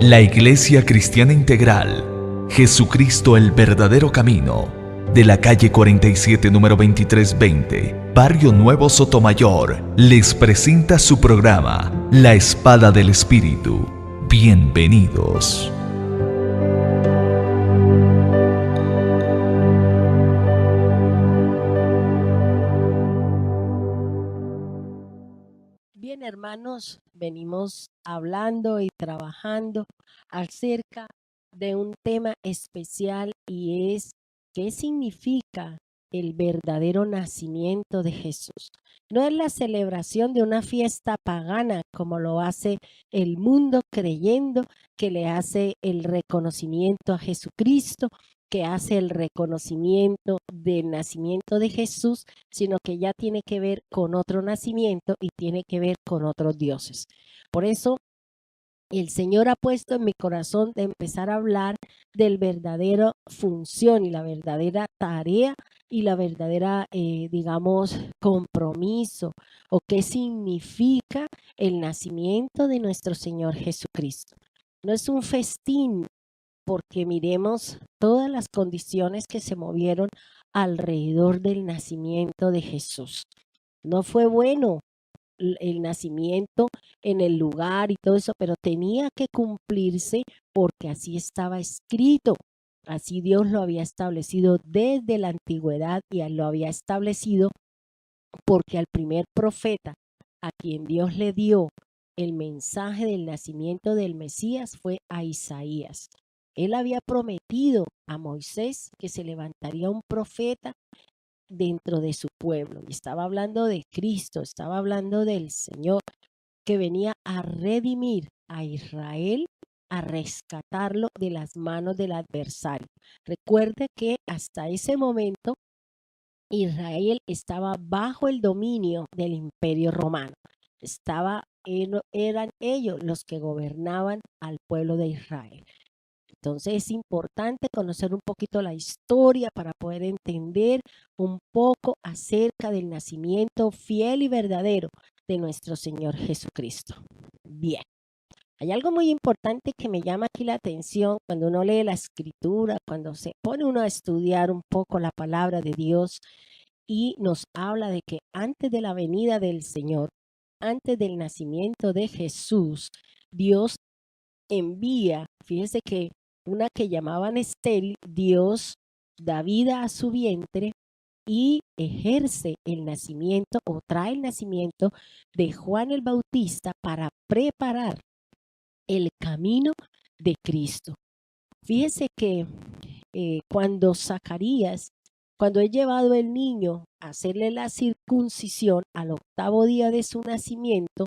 La Iglesia Cristiana Integral, Jesucristo el verdadero camino, de la calle 47, número 2320, Barrio Nuevo Sotomayor, les presenta su programa, La Espada del Espíritu. Bienvenidos. Bien, hermanos, venimos hablando y trabajando acerca de un tema especial y es ¿qué significa el verdadero nacimiento de Jesús? No es la celebración de una fiesta pagana como lo hace el mundo creyendo que le hace el reconocimiento a Jesucristo, que hace el reconocimiento del nacimiento de Jesús, sino que ya tiene que ver con otro nacimiento y tiene que ver con otros dioses. Por eso el Señor ha puesto en mi corazón de empezar a hablar del verdadero función y la verdadera tarea y la verdadera, digamos, compromiso o qué significa el nacimiento de nuestro Señor Jesucristo. No es un festín, porque miremos todas las condiciones que se movieron alrededor del nacimiento de Jesús. No fue bueno el nacimiento en el lugar y todo eso, pero tenía que cumplirse porque así estaba escrito. Así Dios lo había establecido desde la antigüedad y lo había establecido porque al primer profeta a quien Dios le dio el mensaje del nacimiento del Mesías fue a Isaías. Él había prometido a Moisés que se levantaría un profeta dentro de su pueblo. Y estaba hablando de Cristo, estaba hablando del Señor que venía a redimir a Israel, a rescatarlo de las manos del adversario. Recuerde que hasta ese momento Israel estaba bajo el dominio del Imperio Romano. Eran ellos los que gobernaban al pueblo de Israel. Entonces es importante conocer un poquito la historia para poder entender un poco acerca del nacimiento fiel y verdadero de nuestro Señor Jesucristo. Bien, hay algo muy importante que me llama aquí la atención cuando uno lee la escritura, cuando se pone uno a estudiar un poco la palabra de Dios y nos habla de que antes de la venida del Señor, antes del nacimiento de Jesús, Dios envía, fíjese que una que llamaban estéril, Dios da vida a su vientre y ejerce el nacimiento o trae el nacimiento de Juan el Bautista para preparar el camino de Cristo. Fíjese que cuando he llevado el niño a hacerle la circuncisión al 8º día de su nacimiento,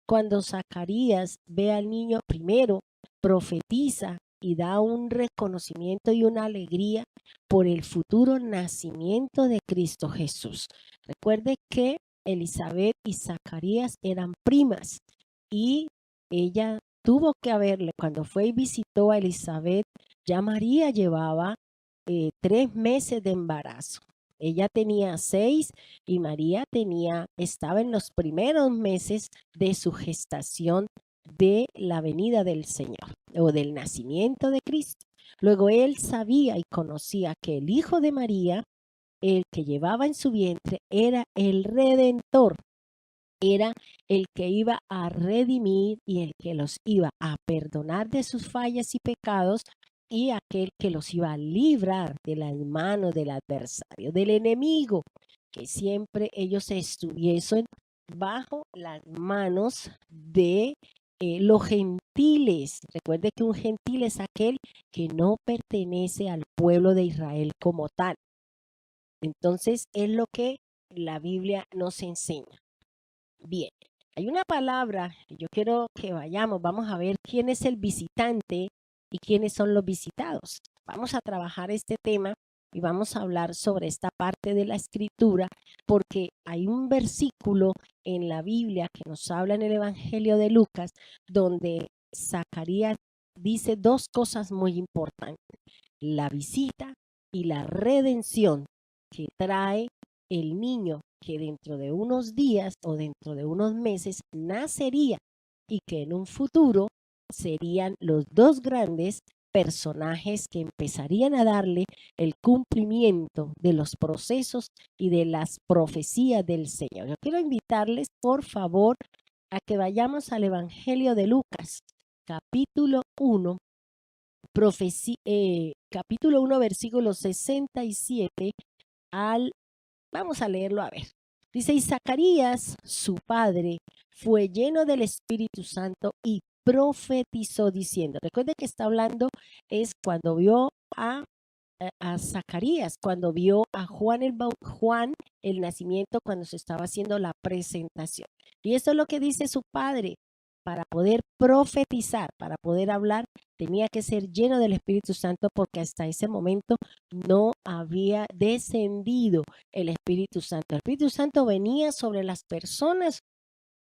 cuando Zacarías ve al niño, primero profetiza y da un reconocimiento y una alegría por el futuro nacimiento de Cristo Jesús. Recuerde que Elizabeth y Zacarías eran primas y ella tuvo que haberle, cuando fue y visitó a Elizabeth, ya María llevaba 3 meses de embarazo. Ella tenía 6 y María estaba en los primeros meses de su gestación de la venida del Señor o del nacimiento de Cristo. Luego él sabía y conocía que el hijo de María, el que llevaba en su vientre, era el Redentor, era el que iba a redimir y el que los iba a perdonar de sus fallas y pecados y aquel que los iba a librar de las manos del adversario, del enemigo, que siempre ellos estuviesen bajo las manos de los gentiles. Recuerde que un gentil es aquel que no pertenece al pueblo de Israel como tal. Entonces es lo que la Biblia nos enseña. Bien, hay una palabra que yo quiero que vamos a ver quién es el visitante y quiénes son los visitados. Vamos a trabajar este tema y vamos a hablar sobre esta parte de la escritura porque hay un versículo en la Biblia que nos habla en el Evangelio de Lucas donde Zacarías dice 2 cosas muy importantes: la visita y la redención que trae el niño que dentro de unos días o dentro de unos meses nacería y que en un futuro serían los dos grandes personajes que empezarían a darle el cumplimiento de los procesos y de las profecías del Señor. Yo quiero invitarles, por favor, a que vayamos al Evangelio de Lucas, capítulo 1, capítulo 1, versículo 67 al, vamos a leerlo a ver. Dice, y Zacarías, su padre, fue lleno del Espíritu Santo y profetizó diciendo, recuerde que está hablando es cuando vio a Zacarías, cuando vio a Juan el nacimiento, cuando se estaba haciendo la presentación. Y eso es lo que dice su padre. Para poder profetizar, para poder hablar, tenía que ser lleno del Espíritu Santo porque hasta ese momento no había descendido el Espíritu Santo. El Espíritu Santo venía sobre las personas,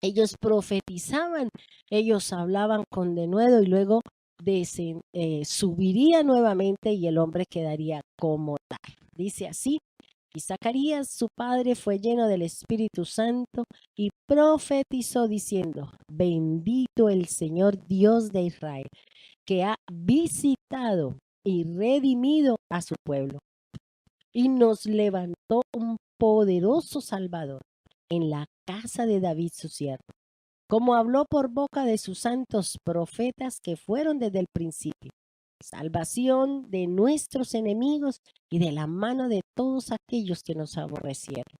ellos profetizaban, ellos hablaban con denuedo y luego subiría nuevamente y el hombre quedaría como tal. Dice así, y Zacarías, su padre, fue lleno del Espíritu Santo y profetizó diciendo, bendito el Señor Dios de Israel, que ha visitado y redimido a su pueblo y nos levantó un poderoso Salvador en la casa de David su siervo, como habló por boca de sus santos profetas que fueron desde el principio, salvación de nuestros enemigos y de la mano de todos aquellos que nos aborrecieron,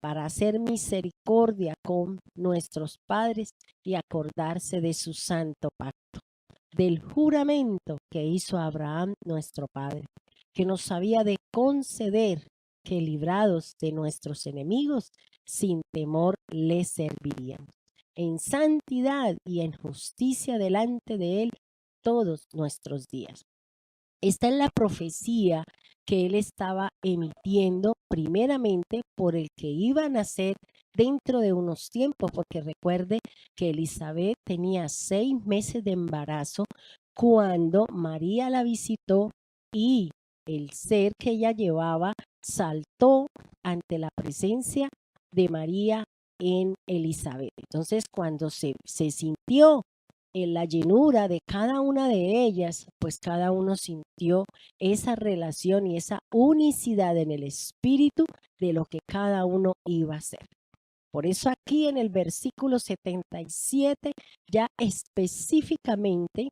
para hacer misericordia con nuestros padres y acordarse de su santo pacto, del juramento que hizo Abraham nuestro padre, que nos había de conceder que librados de nuestros enemigos, sin temor les serviríamos, en santidad y en justicia delante de él todos nuestros días. Esta es la profecía que él estaba emitiendo primeramente por el que iba a nacer dentro de unos tiempos, porque recuerde que Elizabeth tenía 6 meses de embarazo cuando María la visitó y el ser que ella llevaba saltó ante la presencia de María en Elizabeth. Entonces, cuando se sintió en la llenura de cada una de ellas, pues cada uno sintió esa relación y esa unicidad en el espíritu de lo que cada uno iba a hacer. Por eso aquí en el versículo 77 ya específicamente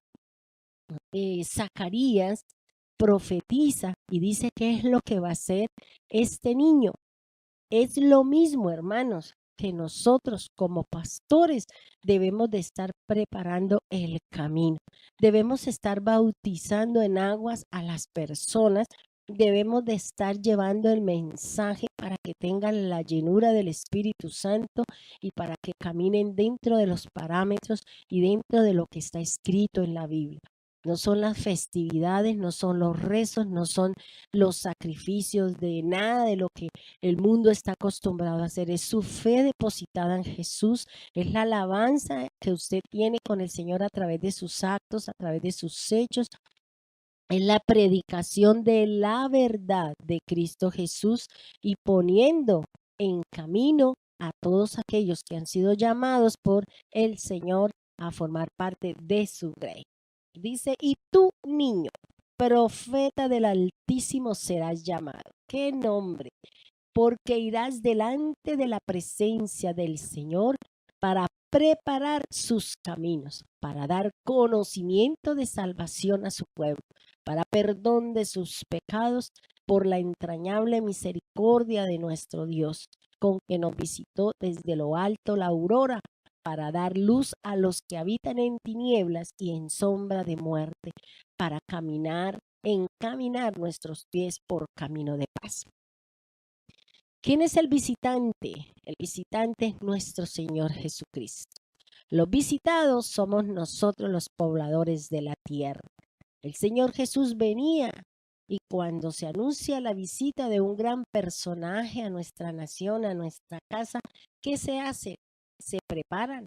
Zacarías profetiza y dice qué es lo que va a hacer este niño. Es lo mismo, hermanos, que nosotros como pastores debemos de estar preparando el camino. Debemos estar bautizando en aguas a las personas. Debemos de estar llevando el mensaje para que tengan la llenura del Espíritu Santo y para que caminen dentro de los parámetros y dentro de lo que está escrito en la Biblia. No son las festividades, no son los rezos, no son los sacrificios de nada de lo que el mundo está acostumbrado a hacer. Es su fe depositada en Jesús, es la alabanza que usted tiene con el Señor a través de sus actos, a través de sus hechos. Es la predicación de la verdad de Cristo Jesús y poniendo en camino a todos aquellos que han sido llamados por el Señor a formar parte de su grey. Dice, y tú, niño, profeta del Altísimo serás llamado. ¿Qué nombre? Porque irás delante de la presencia del Señor para preparar sus caminos, para dar conocimiento de salvación a su pueblo, para perdón de sus pecados, por la entrañable misericordia de nuestro Dios, con que nos visitó desde lo alto la aurora, para dar luz a los que habitan en tinieblas y en sombra de muerte, para encaminar nuestros pies por camino de paz. ¿Quién es el visitante? El visitante es nuestro Señor Jesucristo. Los visitados somos nosotros los pobladores de la tierra. El Señor Jesús venía y cuando se anuncia la visita de un gran personaje a nuestra nación, a nuestra casa, ¿qué se hace? Se preparan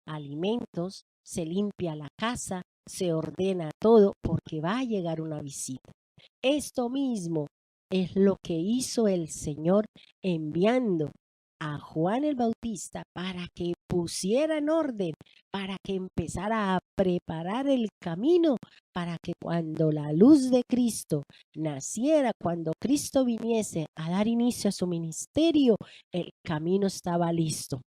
alimentos, se limpia la casa, se ordena todo porque va a llegar una visita. Esto mismo es lo que hizo el Señor enviando a Juan el Bautista para que pusiera en orden, para que empezara a preparar el camino, para que cuando la luz de Cristo naciera, cuando Cristo viniese a dar inicio a su ministerio, el camino estaba listo,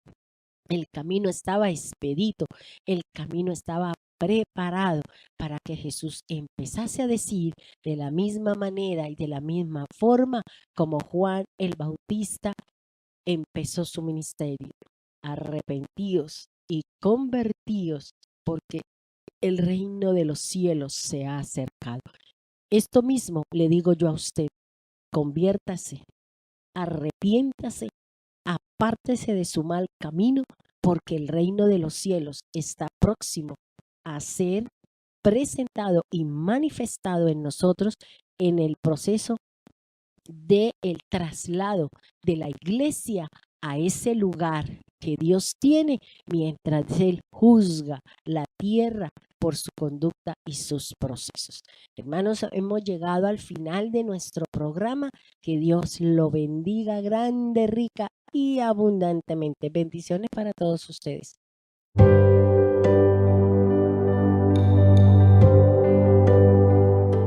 el camino estaba expedito, el camino estaba preparado para que Jesús empezase a decir de la misma manera y de la misma forma como Juan el Bautista empezó su ministerio. Arrepentíos y convertíos, porque el reino de los cielos se ha acercado. Esto mismo le digo yo a usted: conviértase, arrepiéntase, apártese de su mal camino, porque el reino de los cielos está próximo a ser presentado y manifestado en nosotros en el proceso del traslado de la iglesia a ese lugar que Dios tiene mientras Él juzga la tierra por su conducta y sus procesos. Hermanos, hemos llegado al final de nuestro programa. Que Dios lo bendiga grande, rica y abundantemente. Bendiciones para todos ustedes.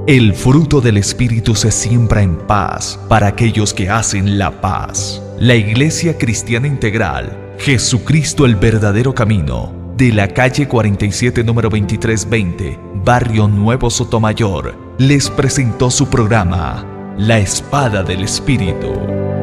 El fruto del Espíritu se siembra en paz para aquellos que hacen la paz. La Iglesia Cristiana Integral, Jesucristo el verdadero camino, de la calle 47 número 2320, Barrio Nuevo Sotomayor, les presentó su programa, La Espada del Espíritu.